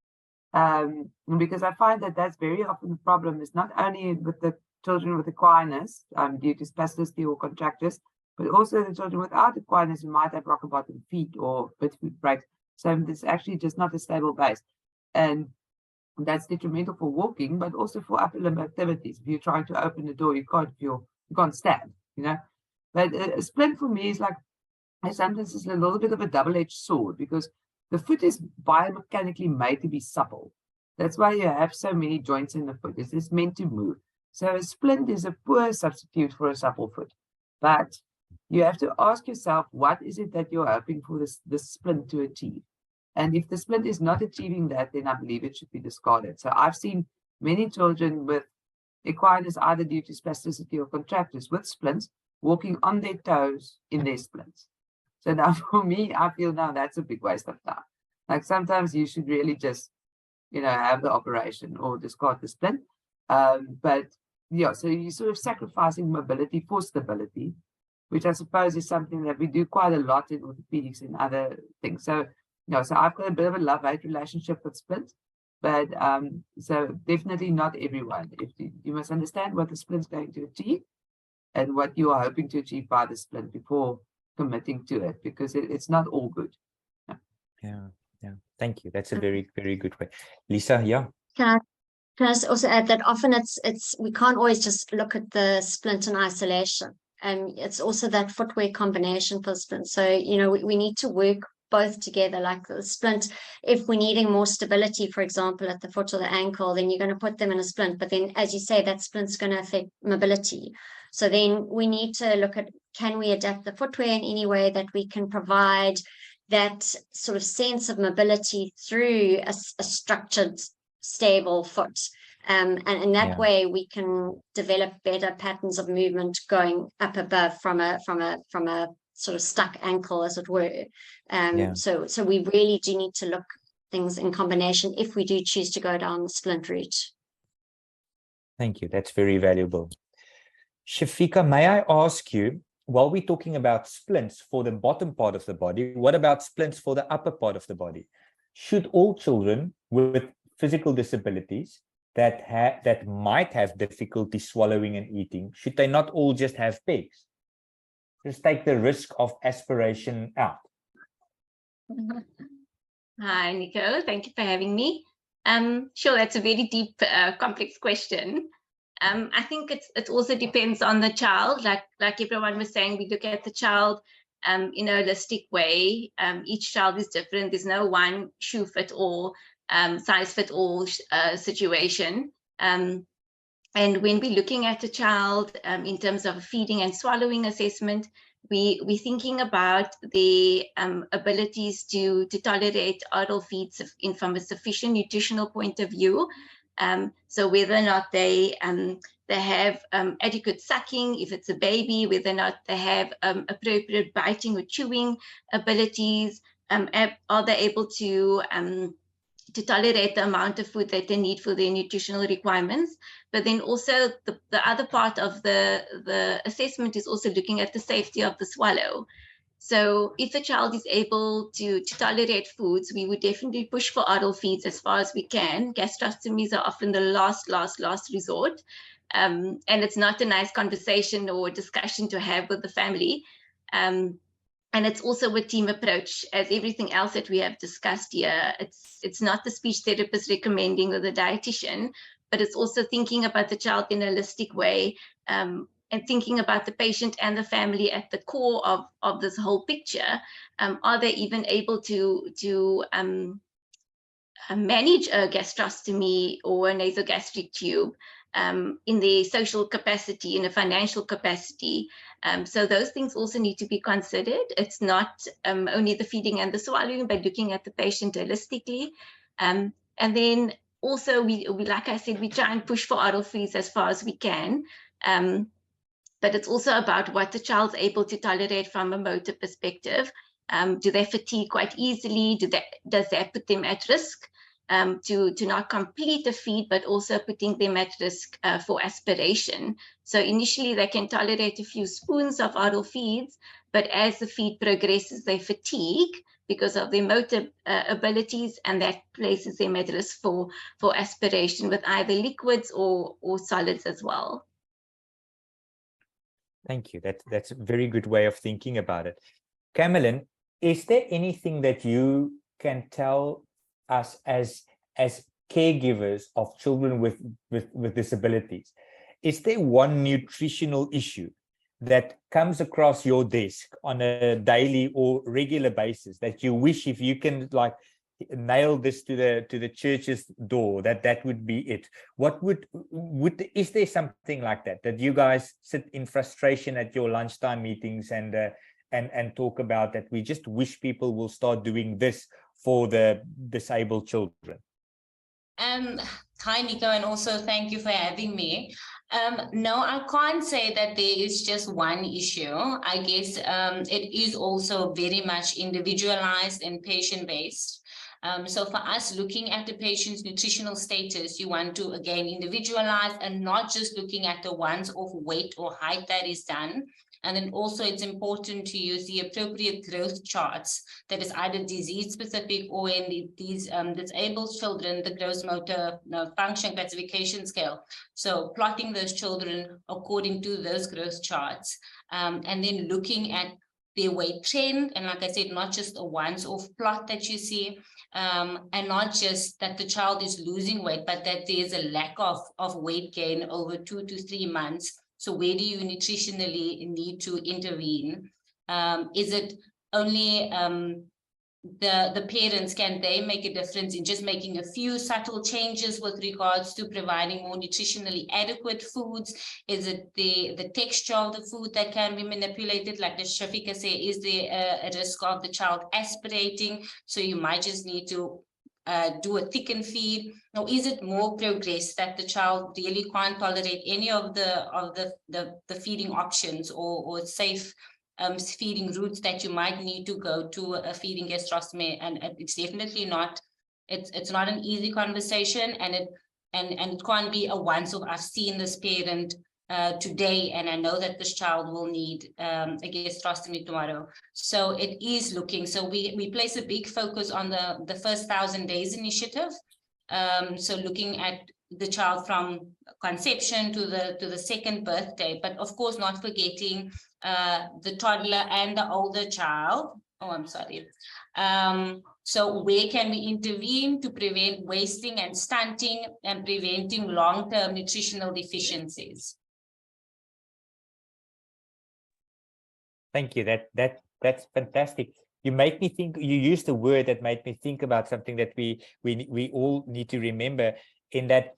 Because I find that that's very often the problem, is not only with the children with equinus due to spasticity or contractures, but also the children without equinus who might have rocker bottom feet or midfoot breaks. So it's actually just not a stable base. And that's detrimental for walking, but also for upper limb activities. If you're trying to open the door, you can't stand, But a splint for me is like, sometimes it's a little bit of a double-edged sword, because the foot is biomechanically made to be supple. That's why you have so many joints in the foot. It's meant to move. So a splint is a poor substitute for a supple foot. But you have to ask yourself, what is it that you're hoping for this splint to achieve? And if the splint is not achieving that, then I believe it should be discarded. So I've seen many children with equinus, either due to spasticity or contractures, with splints, walking on their toes in their splints. So now for me, I feel now that's a big waste of time. Like sometimes you should really just, have the operation or discard the splint. But yeah, so you're sort of sacrificing mobility for stability, which I suppose is something that we do quite a lot in orthopedics and other things. So, so I've got a bit of a love-hate relationship with splints, but so definitely not everyone. You must understand what the splint's going to achieve and what you are hoping to achieve by the splint before committing to it, because it's not all good. Yeah. Thank you. That's a very, very good way. Lisa, yeah. Can I also add that often it's we can't always just look at the splint in isolation. It's also that footwear combination for splint. So, we need to work both together, like the splint. If we're needing more stability, for example, at the foot or the ankle, then you're going to put them in a splint. But then, as you say, that splint's going to affect mobility. So then we need to look at, can we adapt the footwear in any way that we can provide that sort of sense of mobility through a structured, stable foot. And in that way, we can develop better patterns of movement going up above from a sort of stuck ankle, as it were. So we really do need to look things in combination if we do choose to go down the splint route. Thank you. That's very valuable. Shafika, may I ask you, while we're talking about splints for the bottom part of the body, what about splints for the upper part of the body? Should all children with physical disabilities that might have difficulty swallowing and eating, should they not all just have pegs? Just take the risk of aspiration out. Hi, Nico. Thank you for having me. Sure, that's a very deep, complex question. I think it also depends on the child. Like everyone was saying, we look at the child in a holistic way. Each child is different. There's no one shoe fit all, size fit all situation. And when we're looking at a child in terms of a feeding and swallowing assessment, we're thinking about the abilities to tolerate oral feeds from a sufficient nutritional point of view. So whether or not they have adequate sucking, if it's a baby, whether or not they have appropriate biting or chewing abilities, are they able to tolerate the amount of food that they need for their nutritional requirements. But then also the other part of the assessment is also looking at the safety of the swallow. So if the child is able to tolerate foods, we would definitely push for oral feeds as far as we can. Gastrostomies are often the last resort. And it's not a nice conversation or discussion to have with the family. And it's also a team approach, as everything else that we have discussed here. It's not the speech therapist recommending or the dietitian, but it's also thinking about the child in a holistic way, and thinking about the patient and the family at the core of this whole picture. Are they even able to manage a gastrostomy or a nasogastric tube in their social capacity, in a financial capacity? So those things also need to be considered. It's not only the feeding and the swallowing, but looking at the patient holistically. And then also, we like I said, we try and push for oral feeds as far as we can. But it's also about what the child's able to tolerate from a motor perspective. Do they fatigue quite easily? Does that put them at risk to not complete the feed, but also putting them at risk for aspiration? So initially they can tolerate a few spoons of oral feeds, but as the feed progresses, they fatigue because of their motor abilities, and that places them at risk for aspiration with either liquids or solids as well. Thank you. That's a very good way of thinking about it. Camelin, is there anything that you can tell us as caregivers of children with disabilities? Is there one nutritional issue that comes across your desk on a daily or regular basis that you wish, if you can like nail this to the church's door, that would be it? What is there something like that you guys sit in frustration at your lunchtime meetings and talk about, that we just wish people will start doing this for the disabled children? Hi, Nico, and also thank you for having me. No, I can't say that there is just one issue. I guess it is also very much individualized and patient-based. So for us, looking at the patient's nutritional status, you want to, again, individualize and not just looking at the ones-off weight or height that is done. And then also it's important to use the appropriate growth charts that is either disease specific, or in these disabled children, the gross motor function classification scale. So plotting those children according to those growth charts, and then looking at their weight trend. And like I said, not just a once-off plot that you see, and not just that the child is losing weight, but that there's a lack of weight gain over 2 to 3 months. So where do you nutritionally need to intervene? Is it only the parents, can they make a difference in just making a few subtle changes with regards to providing more nutritionally adequate foods? Is it the texture of the food that can be manipulated? Like the Shafika say, is there a risk of the child aspirating? So you might just need to do a thickened feed, or is it more progress that the child really can't tolerate any of the feeding options or safe feeding routes that you might need to go to a feeding gastrostomy? And it's definitely not, it's not an easy conversation, and it can't be a once off. I've seen this parent today, and I know that this child will need a gastrostomy tomorrow. So it is looking, so we place a big focus on the first 1,000 days initiative. So looking at the child from conception to the second birthday, but of course not forgetting the toddler and the older child. Oh, I'm sorry. So where can we intervene to prevent wasting and stunting and preventing long-term nutritional deficiencies? Thank you. That's fantastic. You make me think. You used a word that made me think about something that we all need to remember. In that,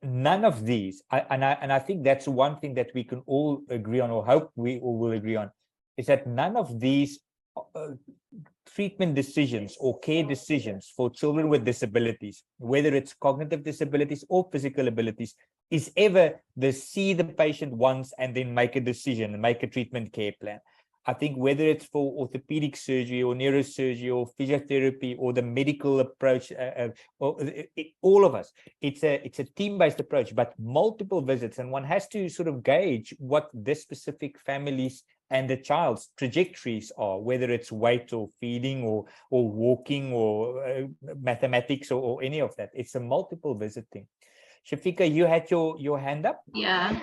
none of these, and I think that's one thing that we can all agree on, or hope we all will agree on, is that none of these treatment decisions or care decisions for children with disabilities, whether it's cognitive disabilities or physical abilities, is ever see the patient once and then make a decision and make a treatment care plan. I think whether it's for orthopedic surgery or neurosurgery or physiotherapy or the medical approach, all of us, it's a team-based approach, but multiple visits, and one has to sort of gauge what this specific family's and the child's trajectories are, whether it's weight or feeding or walking or mathematics or any of that. It's a multiple visiting. Shafika, you had your hand up? Yeah.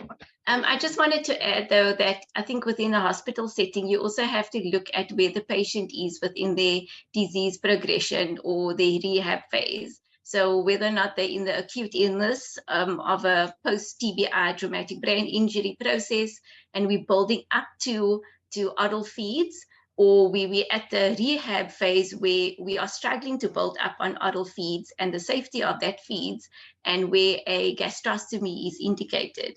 I just wanted to add, though, that I think within a hospital setting, you also have to look at where the patient is within their disease progression or their rehab phase. So whether or not they're in the acute illness of a post-TBI traumatic brain injury process, and we're building up to adult feeds, or we're at the rehab phase where we are struggling to build up on adult feeds and the safety of that feeds, and where a gastrostomy is indicated.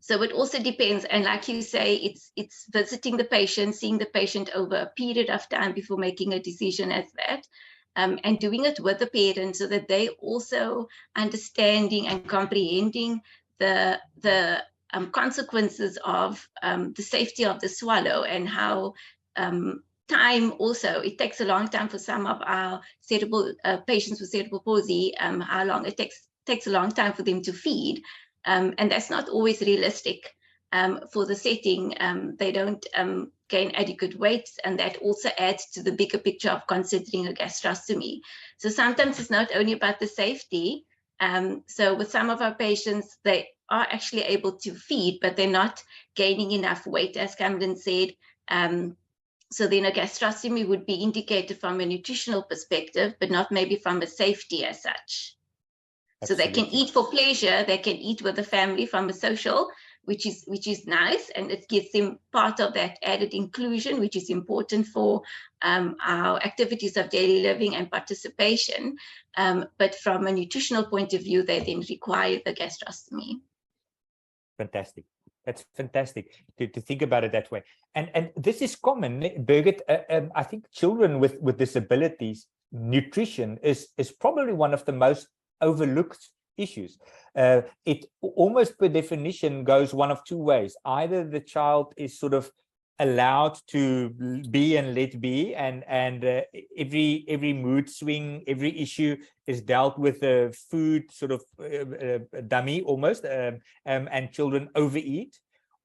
So it also depends, and like you say, it's visiting the patient, seeing the patient over a period of time before making a decision as that, and doing it with the parent so that they also understanding and comprehending the consequences of the safety of the swallow, and how time also, it takes a long time for some of our cerebral patients with cerebral palsy, how long it takes a long time for them to feed. And that's not always realistic for the setting. They don't gain adequate weight, and that also adds to the bigger picture of considering a gastrostomy. So sometimes it's not only about the safety. So with some of our patients, they are actually able to feed, but they're not gaining enough weight, as Cameron said. So then a gastrostomy would be indicated from a nutritional perspective, but not maybe from a safety as such. So they can eat for pleasure, they can eat with the family from a social, which is nice, and it gives them part of that added inclusion, which is important for our activities of daily living and participation. But from a nutritional point of view, they then require the gastrostomy. Fantastic. That's fantastic to think about it that way. And this is common, Birgit. I think children with disabilities, nutrition is probably one of the most overlooked issues. It almost by definition goes one of two ways. Either the child is sort of allowed to be and let be, and every mood swing, every issue is dealt with a food sort of dummy almost, and children overeat,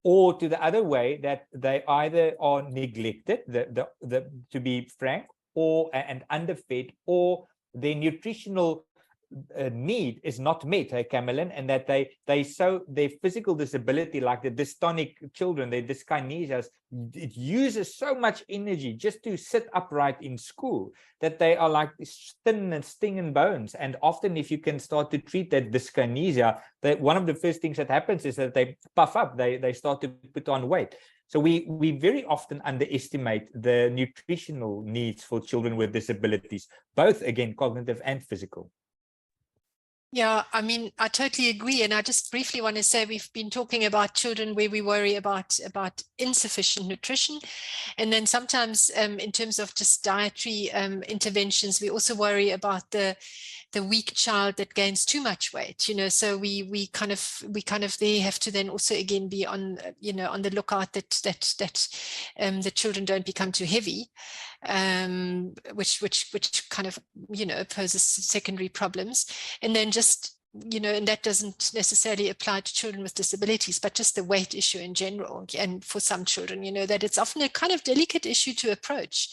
or to the other way, that they either are neglected, to be frank, or and underfed, or their nutritional need is not met, Cameron, and that their physical disability, like the dystonic children, their dyskinesias, it uses so much energy just to sit upright in school that they are like thin and stinging bones. And often, if you can start to treat that dyskinesia, that one of the first things that happens is that they puff up, they start to put on weight. So we very often underestimate the nutritional needs for children with disabilities, both again cognitive and physical. Yeah, I mean, I totally agree. And I just briefly want to say we've been talking about children where we worry about insufficient nutrition. And then sometimes in terms of just dietary interventions, we also worry about the weak child that gains too much weight, you know. So we kind of there have to then also again be on, you know, on the lookout that the children don't become too heavy, which kind of, you know, poses secondary problems. And then just, you know, and that doesn't necessarily apply to children with disabilities, but just the weight issue in general. And for some children, you know, that it's often a kind of delicate issue to approach,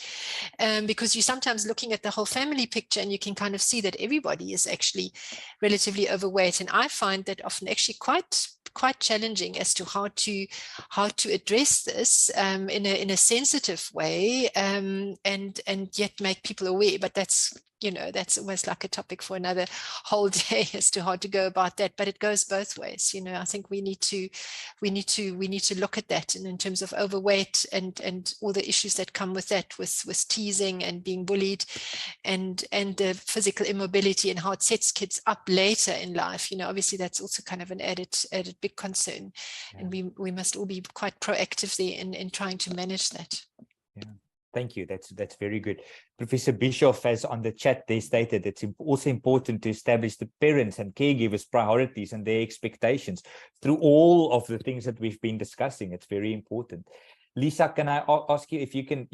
because you're sometimes looking at the whole family picture and you can kind of see that everybody is actually relatively overweight. And I find that often actually quite challenging as to how to address this in a sensitive way, and yet make people aware. But that's, you know, that's almost like a topic for another whole day as to how to go about that. But it goes both ways, you know. I think we need to look at that, and in terms of overweight and all the issues that come with that, with teasing and being bullied, and the physical immobility and how it sets kids up later in life. You know, obviously that's also kind of an added big concern, and we must all be quite proactive there in trying to manage that. Yeah. Thank you. That's very good. Professor Bischoff has on the chat they stated it's also important to establish the parents and caregivers' priorities and their expectations through all of the things that we've been discussing. It's very important. Lisa, can I ask you if you can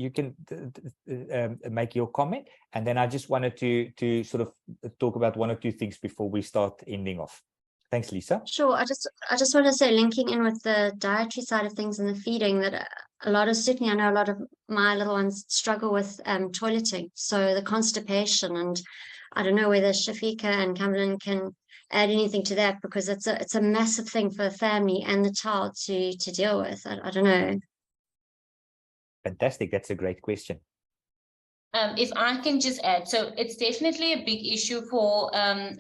make your comment, and then I just wanted to sort of talk about one or two things before we start ending off. Thanks, Lisa. Sure. I just want to say, linking in with the dietary side of things and the feeding, that certainly I know a lot of my little ones struggle with toileting. So the constipation, and I don't know whether Shafika and Cumberland can add anything to that, because it's a massive thing for the family and the child to deal with. I don't know. Fantastic. That's a great question. If I can just add, so it's definitely a big issue for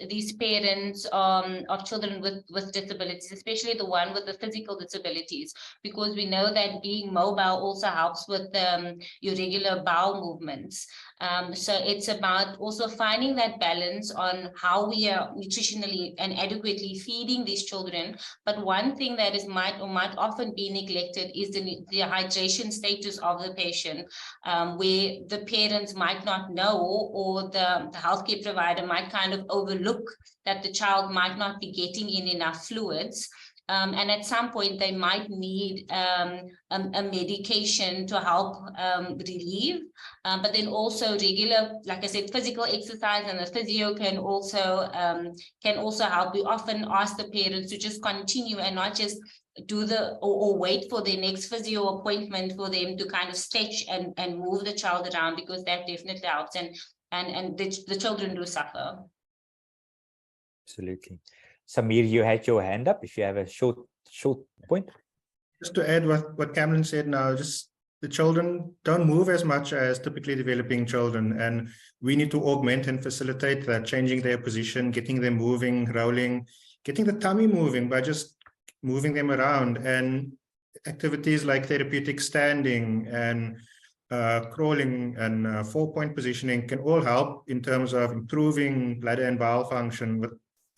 these parents of children with disabilities, especially the one with the physical disabilities, because we know that being mobile also helps with your regular bowel movements. So it's about also finding that balance on how we are nutritionally and adequately feeding these children. But one thing that might often be neglected is the hydration status of the patient, where the parents might not know, or the healthcare provider might kind of overlook that the child might not be getting in enough fluids. And at some point they might need a medication to help relieve. But then also regular, like I said, physical exercise and the physio can also help. We often ask the parents to just continue and not just do or wait for their next physio appointment for them to kind of stretch and move the child around, because that definitely helps, and the children do suffer. Absolutely. Samir, you had your hand up. If you have a short point. Just to add what Cameron said now, just the children don't move as much as typically developing children, and we need to augment and facilitate that, changing their position, getting them moving, rolling, getting the tummy moving by just moving them around, and activities like therapeutic standing and crawling and 4-point positioning can all help in terms of improving bladder and bowel function.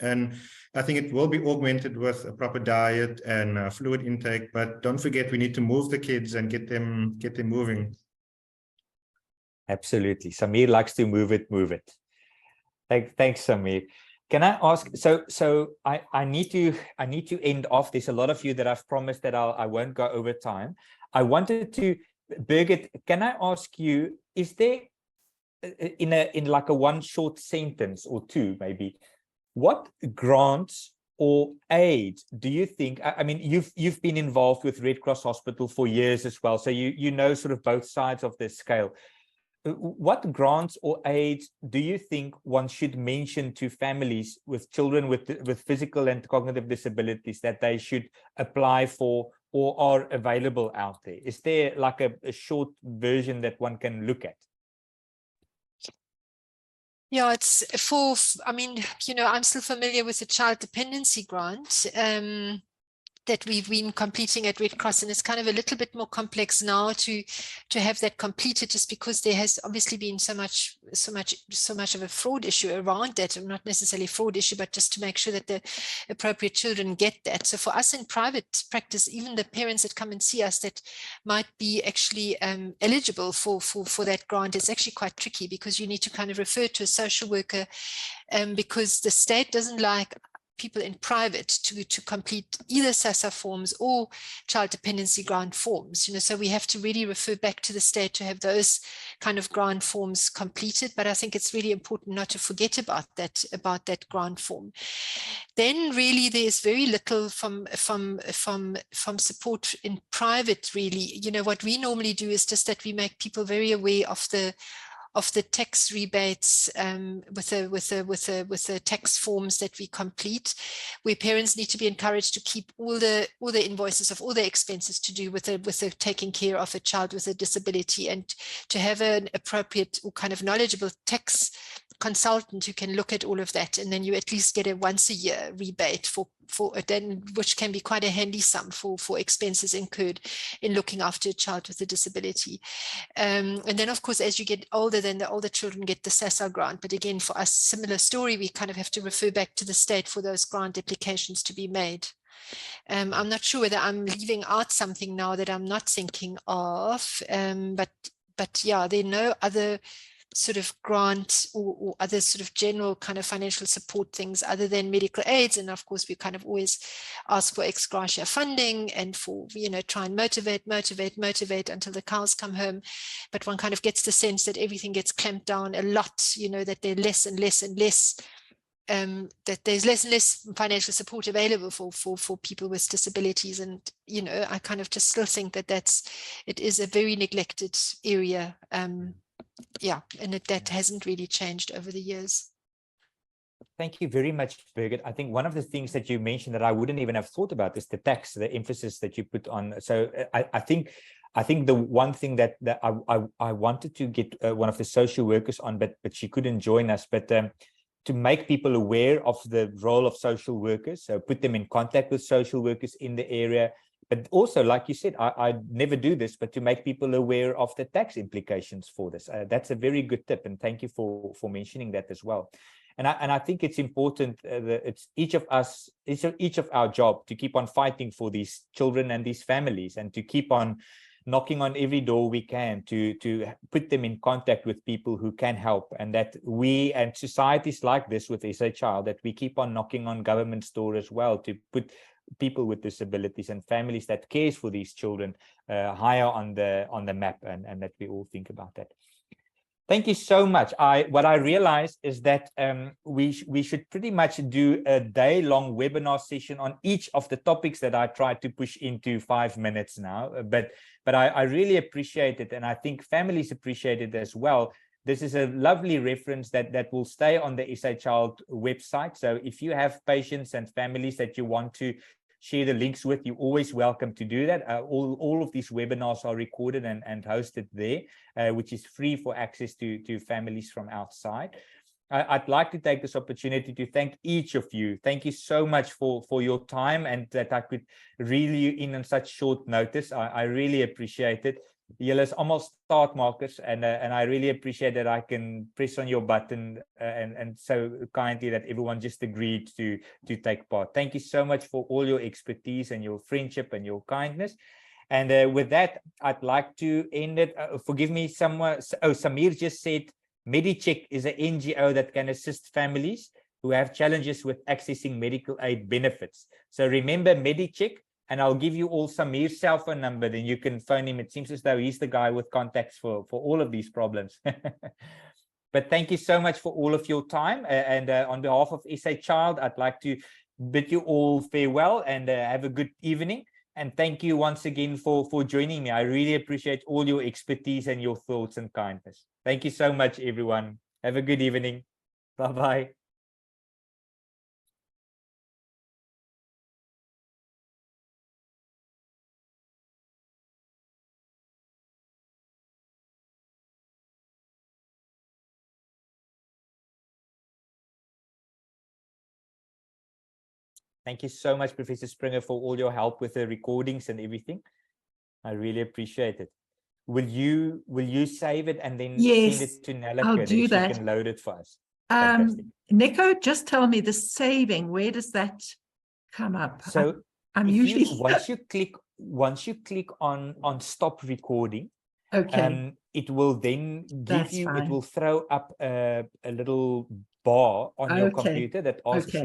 And I think it will be augmented with a proper diet and fluid intake. But don't forget, we need to move the kids and get them moving. Absolutely. Samir likes to move it. Thanks, Samir. Can I ask, so I need to end off. There's a lot of you that I've promised that I won't go over time. I wanted to, Birgit, can I ask you, is there in like a one short sentence or two maybe, what grants or aid do you think, I mean, you've been involved with Red Cross Hospital for years as well, so you know sort of both sides of this scale. What grants or aids do you think one should mention to families with children with physical and cognitive disabilities that they should apply for or are available out there? Is there like a short version that one can look at? Yeah, it's I mean, you know, I'm still familiar with the child dependency grant. that we've been completing at Red Cross, and it's kind of a little bit more complex now to have that completed, just because there has obviously been so much of a fraud issue around that, or not necessarily fraud issue, but just to make sure that the appropriate children get that. So for us in private practice, even the parents that come and see us that might be actually eligible for that grant, it's actually quite tricky, because you need to kind of refer to a social worker, because the state doesn't like people in private to complete either SASSA forms or child dependency grant forms, so we have to really refer back to the state to have those kind of grant forms completed. But I think it's really important not to forget about that grant form. Then really there's very little from support in private, really. What we normally do is just that we make people very aware of the tax rebates with the tax forms that we complete, where parents need to be encouraged to keep all the invoices of all the expenses to do with the taking care of a child with a disability, and to have an appropriate or kind of knowledgeable tax consultant who can look at all of that, and then you at least get a once a year rebate for then, which can be quite a handy sum for expenses incurred in looking after a child with a disability. And then of course, as you get older, then the older children get the SASSA grant. But again, for us, similar story, we kind of have to refer back to the state for those grant applications to be made. I'm not sure whether I'm leaving out something now that I'm not thinking of, but yeah, there are no other sort of grant or other sort of general kind of financial support things other than medical aids. And of course, we kind of always ask for ex gratia funding and for, try and motivate until the cows come home. But one kind of gets the sense that everything gets clamped down a lot, that there are less and less and less, that there's less and less financial support available for people with disabilities. And, I kind of just still think that it is a very neglected area. Yeah, and that hasn't really changed over the years. Thank you very much, Birgit. I think one of the things that you mentioned that I wouldn't even have thought about is the tax, the emphasis that you put on. So I think the one thing that I wanted to get one of the social workers on, but she couldn't join us, but to make people aware of the role of social workers, so put them in contact with social workers in the area. But also, like you said, I never do this, but to make people aware of the tax implications for this. That's a very good tip, and thank you for mentioning that as well. And I think it's important that it's each of our job to keep on fighting for these children and these families, and to keep on knocking on every door we can to put them in contact with people who can help, and that we and societies like this with SA Child, that we keep on knocking on government's door as well, to put people with disabilities and families that cares for these children higher on the map, and that we all think about that. Thank you so much. What I realized is that we should pretty much do a day-long webinar session on each of the topics that I tried to push into 5 minutes now. But I really appreciate it, and I think families appreciate it as well. This is a lovely reference that will stay on the SA Child website. So if you have patients and families that you want to share the links with, you're always welcome to do that. All of these webinars are recorded and hosted there, which is free for access to families from outside. I'd like to take this opportunity to thank each of you. Thank you so much for your time, and that I could reel you in on such short notice. I really appreciate it. Julle almost start markers, and I really appreciate that I can press on your button and so kindly that everyone just agreed to take part. Thank you so much for all your expertise and your friendship and your kindness. And with that, I'd like to end it. Forgive me, Samir just said MediCheck is an NGO that can assist families who have challenges with accessing medical aid benefits. So remember MediCheck. And I'll give you all Samir's cell phone number, then you can phone him. It seems as though he's the guy with contacts for all of these problems. But thank you so much for all of your time. And on behalf of SA Child, I'd like to bid you all farewell and have a good evening. And thank you once again for joining me. I really appreciate all your expertise and your thoughts and kindness. Thank you so much, everyone. Have a good evening. Bye-bye. Thank you so much, Professor Springer, for all your help with the recordings and everything. I really appreciate it. Will you save it and then Yes, send it to Nelleke? I'll Then do she that. can load it for us. Fantastic. Nico, just tell me the saving. Where does that come up? So I'm if usually once you click on stop recording, okay. it will then give That's you, it fine. will throw up a little bar on your Okay. computer that asks Okay.